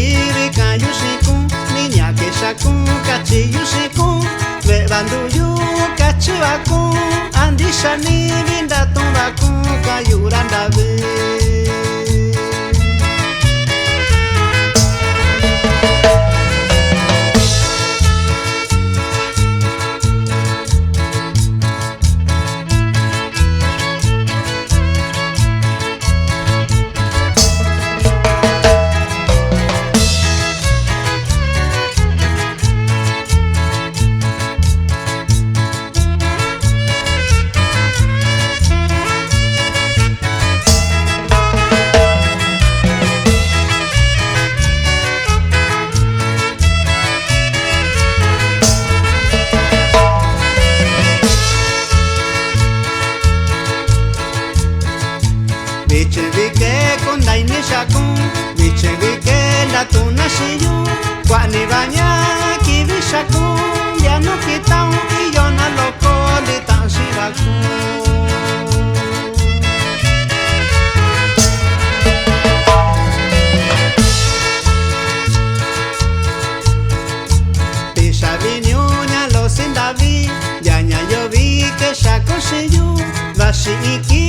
Ibi kayushikun, niña que shakun, kachiyushikun, bebanduyu kachibakun, andishani vindatun kayurandabe. Bichevike con daine shakun, bichevike la tuna shiyu, kwani baña kibi shakun, ya no quitao y yo na loco de tan shibakun. Pisha viñuña lo sin David, ya yo vi que shakun shiyu, vashi iki